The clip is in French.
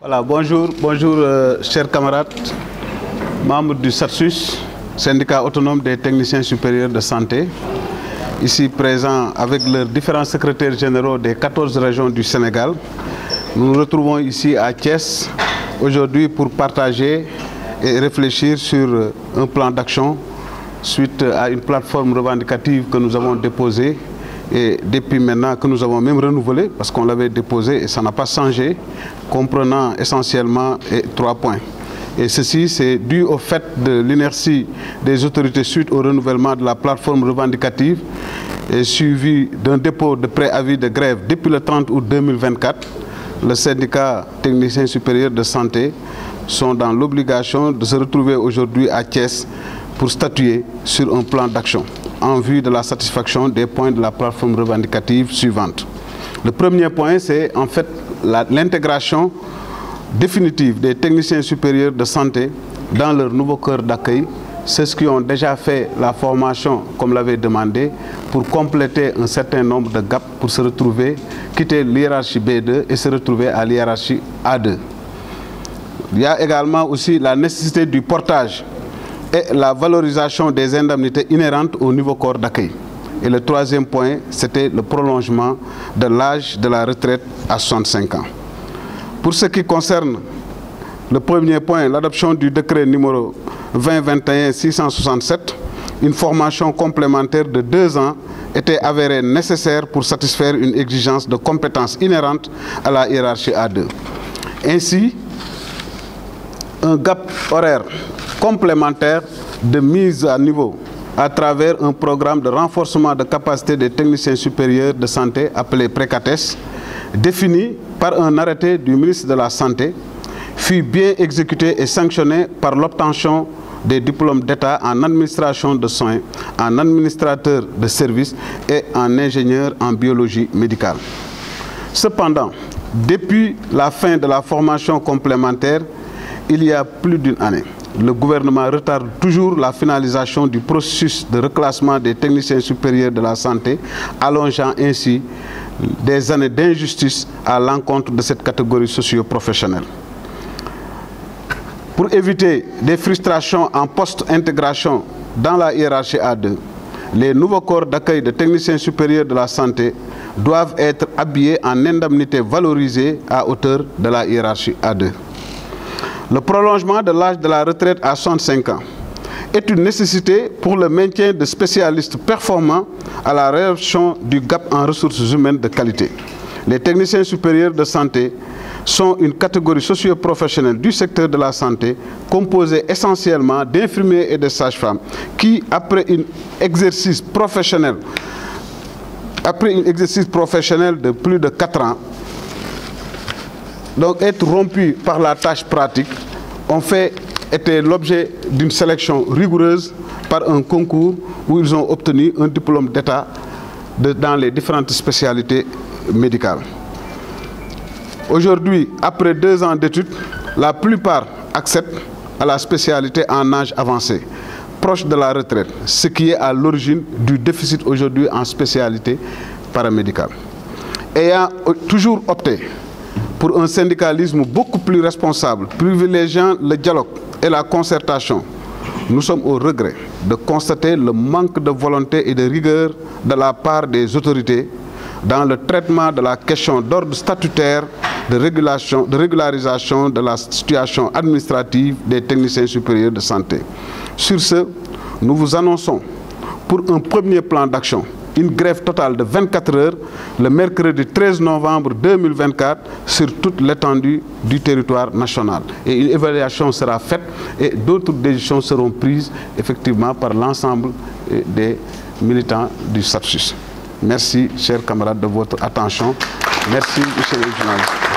Voilà, bonjour, chers camarades, membres du SATSUS, syndicat autonome des techniciens supérieurs de santé, ici présents avec leurs différents secrétaires généraux des 14 régions du Sénégal. Nous nous retrouvons ici à Thiès aujourd'hui pour partager et réfléchir sur un plan d'action suite à une plateforme revendicative que nous avons déposée et depuis maintenant que nous avons même renouvelé parce qu'on l'avait déposé et ça n'a pas changé, comprenant essentiellement 3 points. Et ceci, c'est dû au fait de l'inertie des autorités suite au renouvellement de la plateforme revendicative et suivi d'un dépôt de préavis de grève depuis le 30 août 2024. Le syndicat technicien supérieur de santé sont dans l'obligation de se retrouver aujourd'hui à Thiès pour statuer sur un plan d'action en vue de la satisfaction des points de la plateforme revendicative suivante. Le premier point, c'est en fait l'intégration définitive des techniciens supérieurs de santé dans leur nouveau cœur d'accueil, ceux qui ont déjà fait la formation comme l'avait demandé pour compléter un certain nombre de gaps pour se retrouver, quitter l'hiérarchie B2 et se retrouver à l'hiérarchie A2. Il y a également aussi la nécessité du portage et la valorisation des indemnités inhérentes au nouveau corps d'accueil. Et le troisième point, c'était le prolongement de l'âge de la retraite à 65 ans. Pour ce qui concerne le premier point, l'adoption du décret numéro 2021-667, une formation complémentaire de 2 ans était avérée nécessaire pour satisfaire une exigence de compétences inhérente à la hiérarchie A2. Ainsi, un gap horaire complémentaire de mise à niveau à travers un programme de renforcement de capacité des techniciens supérieurs de santé appelé PRECATES, défini par un arrêté du ministre de la Santé, fut bien exécuté et sanctionné par l'obtention des diplômes d'État en administration de soins, en administrateur de services et en ingénieur en biologie médicale. Cependant, depuis la fin de la formation complémentaire, il y a plus d'une année, le gouvernement retarde toujours la finalisation du processus de reclassement des techniciens supérieurs de la santé, allongeant ainsi des années d'injustice à l'encontre de cette catégorie socio-professionnelle. Pour éviter des frustrations en post-intégration dans la hiérarchie A2, les nouveaux corps d'accueil de techniciens supérieurs de la santé doivent être habillés en indemnités valorisées à hauteur de la hiérarchie A2. Le prolongement de l'âge de la retraite à 65 ans est une nécessité pour le maintien de spécialistes performants à la réduction du gap en ressources humaines de qualité. Les techniciens supérieurs de santé sont une catégorie socio-professionnelle du secteur de la santé composée essentiellement d'infirmiers et de sages-femmes qui, après un exercice professionnel de plus de 4 ans, donc être rompus par la tâche pratique, ont été l'objet d'une sélection rigoureuse par un concours où ils ont obtenu un diplôme d'État dans les différentes spécialités médicales. Aujourd'hui, après 2 ans d'études, la plupart accèdent à la spécialité en âge avancé, proche de la retraite, ce qui est à l'origine du déficit aujourd'hui en spécialité paramédicale. Ayant toujours opté pour un syndicalisme beaucoup plus responsable, privilégiant le dialogue et la concertation, nous sommes au regret de constater le manque de volonté et de rigueur de la part des autorités dans le traitement de la question d'ordre statutaire de régularisation de la situation administrative des techniciens supérieurs de santé. Sur ce, nous vous annonçons pour un premier plan d'action une grève totale de 24 heures le mercredi 13 novembre 2024 sur toute l'étendue du territoire national. Et une évaluation sera faite et d'autres décisions seront prises effectivement par l'ensemble des militants du SATSUS. Merci, chers camarades, de votre attention. Merci, monsieur le journaliste.